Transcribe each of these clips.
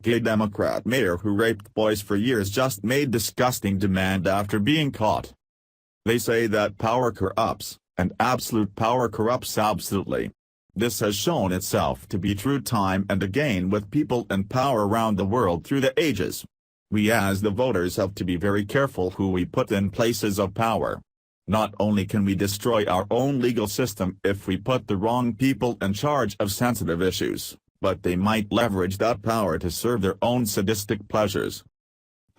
Gay Democrat mayor who raped boys for years just made disgusting demand after being caught. They say that power corrupts, and absolute power corrupts absolutely. This has shown itself to be true time and again with people in power around the world through the ages. We as the voters have to be very careful who we put in places of power. Not only can we destroy our own legal system if we put the wrong people in charge of sensitive issues, but they might leverage that power to serve their own sadistic pleasures.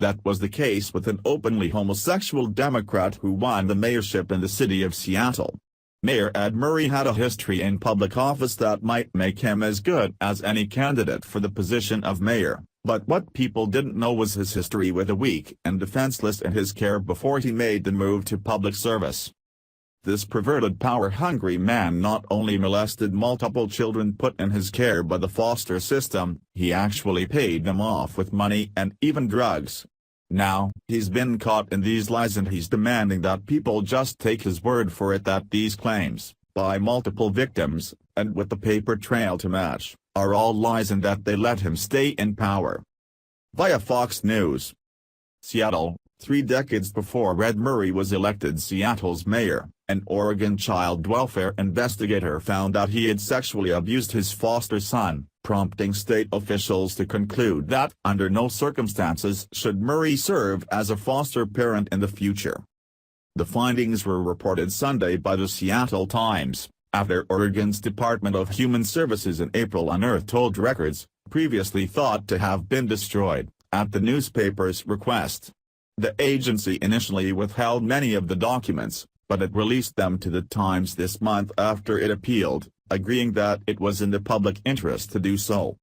That was the case with an openly homosexual Democrat who won the mayorship in the city of Seattle. Mayor Ed Murray had a history in public office that might make him as good as any candidate for the position of mayor, but what people didn't know was his history with the weak and defenseless in his care before he made the move to public service. This perverted power-hungry man not only molested multiple children put in his care by the foster system, he actually paid them off with money and even drugs. Now, he's been caught in these lies and he's demanding that people just take his word for it that these claims, by multiple victims, and with the paper trail to match, are all lies and that they let him stay in power. Via Fox News. Seattle, 3 decades before Ed Murray was elected Seattle's mayor, an Oregon child welfare investigator found out he had sexually abused his foster son, prompting state officials to conclude that under no circumstances should Murray serve as a foster parent in the future. The findings were reported Sunday by the Seattle Times, after Oregon's Department of Human Services in April unearthed old records, previously thought to have been destroyed, at the newspaper's request. The agency initially withheld many of the documents, but it released them to the Times this month after it appealed, agreeing that it was in the public interest to do so.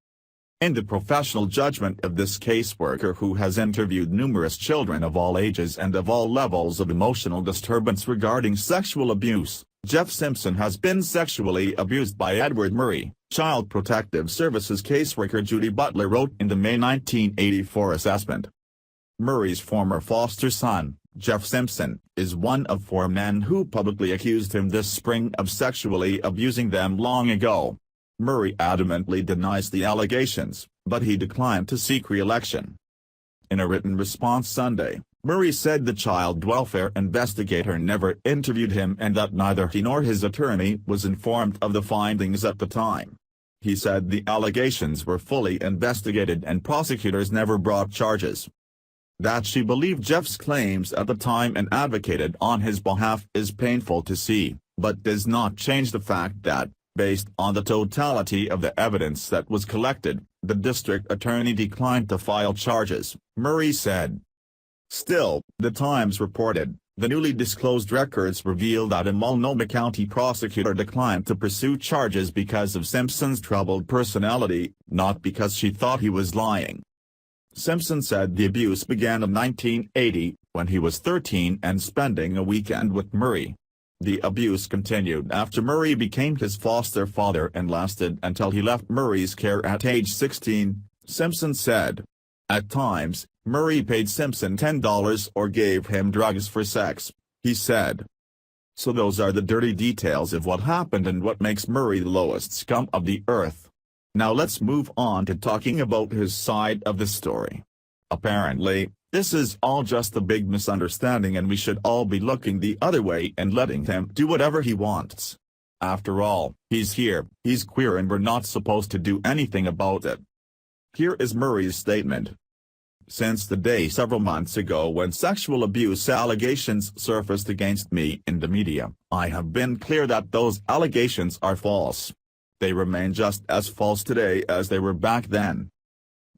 In the professional judgment of this caseworker who has interviewed numerous children of all ages and of all levels of emotional disturbance regarding sexual abuse, Jeff Simpson has been sexually abused by Edward Murray, Child Protective Services caseworker Judy Butler wrote in the May 1984 assessment. Murray's former foster son, Jeff Simpson, is one of 4 men who publicly accused him this spring of sexually abusing them long ago. Murray adamantly denies the allegations, but he declined to seek re-election. In a written response Sunday, Murray said the child welfare investigator never interviewed him and that neither he nor his attorney was informed of the findings at the time. He said the allegations were fully investigated and prosecutors never brought charges. That she believed Jeff's claims at the time and advocated on his behalf is painful to see, but does not change the fact that, based on the totality of the evidence that was collected, the district attorney declined to file charges, Murray said. Still, the Times reported, the newly disclosed records reveal that a Multnomah County prosecutor declined to pursue charges because of Simpson's troubled personality, not because she thought he was lying. Simpson said the abuse began in 1980, when he was 13 and spending a weekend with Murray. The abuse continued after Murray became his foster father and lasted until he left Murray's care at age 16, Simpson said. At times, Murray paid Simpson $10 or gave him drugs for sex, he said. So those are the dirty details of what happened and what makes Murray the lowest scum of the earth. Now let's move on to talking about his side of the story. Apparently, this is all just a big misunderstanding and we should all be looking the other way and letting him do whatever he wants. After all, he's here, he's queer and we're not supposed to do anything about it. Here is Murray's statement. Since the day several months ago when sexual abuse allegations surfaced against me in the media, I have been clear that those allegations are false. They remain just as false today as they were back then.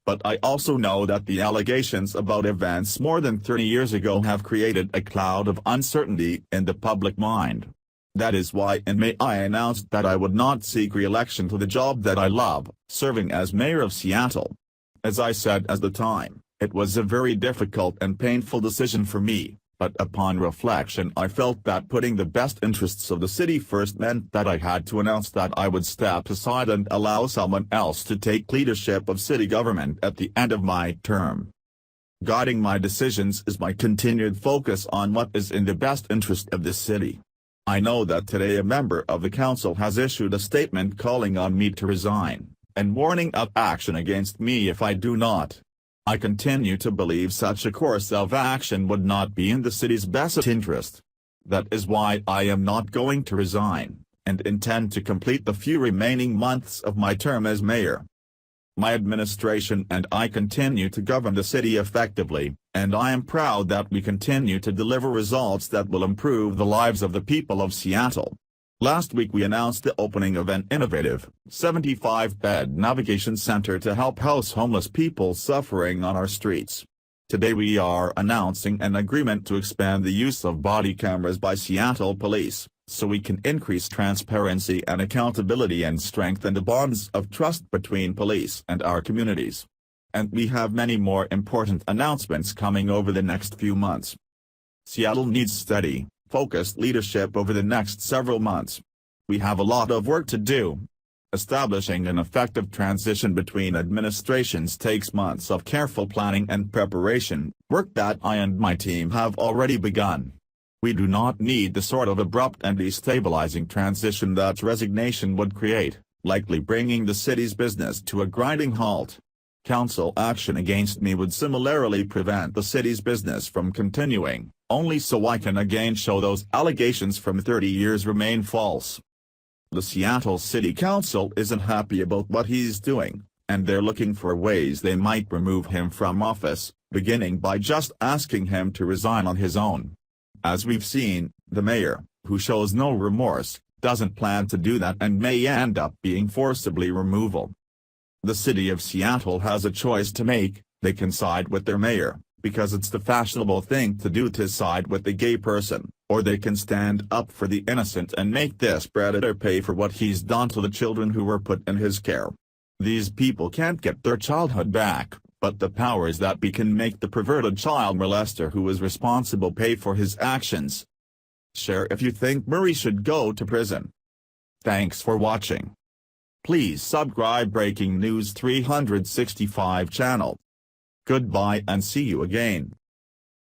But I also know that the allegations about events more than 30 years ago have created a cloud of uncertainty in the public mind. That is why in May I announced that I would not seek re-election to the job that I love, serving as mayor of Seattle. As I said at the time, it was a very difficult and painful decision for me. But upon reflection I felt that putting the best interests of the city first meant that I had to announce that I would step aside and allow someone else to take leadership of city government at the end of my term. Guiding my decisions is my continued focus on what is in the best interest of the city. I know that today a member of the council has issued a statement calling on me to resign, and warning of action against me if I do not. I continue to believe such a course of action would not be in the city's best interest. That is why I am not going to resign, and intend to complete the few remaining months of my term as mayor. My administration and I continue to govern the city effectively, and I am proud that we continue to deliver results that will improve the lives of the people of Seattle. Last week we announced the opening of an innovative, 75-bed navigation center to help house homeless people suffering on our streets. Today we are announcing an agreement to expand the use of body cameras by Seattle Police, so we can increase transparency and accountability and strengthen the bonds of trust between police and our communities. And we have many more important announcements coming over the next few months. Seattle needs steady, focused leadership over the next several months. We have a lot of work to do. Establishing an effective transition between administrations takes months of careful planning and preparation, work that I and my team have already begun. We do not need the sort of abrupt and destabilizing transition that resignation would create, likely bringing the city's business to a grinding halt. Council action against me would similarly prevent the city's business from continuing, only so I can again show those allegations from 30 years remain false. The Seattle City Council isn't happy about what he's doing, and they're looking for ways they might remove him from office, beginning by just asking him to resign on his own. As we've seen, the mayor, who shows no remorse, doesn't plan to do that and may end up being forcibly removal. The city of Seattle has a choice to make. They can side with their mayor, because it's the fashionable thing to do to side with the gay person, or they can stand up for the innocent and make this predator pay for what he's done to the children who were put in his care. These people can't get their childhood back, but the powers that be can make the perverted child molester who is responsible pay for his actions. Share if you think Murray should go to prison. Thanks for watching. Please subscribe Breaking News 365 channel. Goodbye and see you again.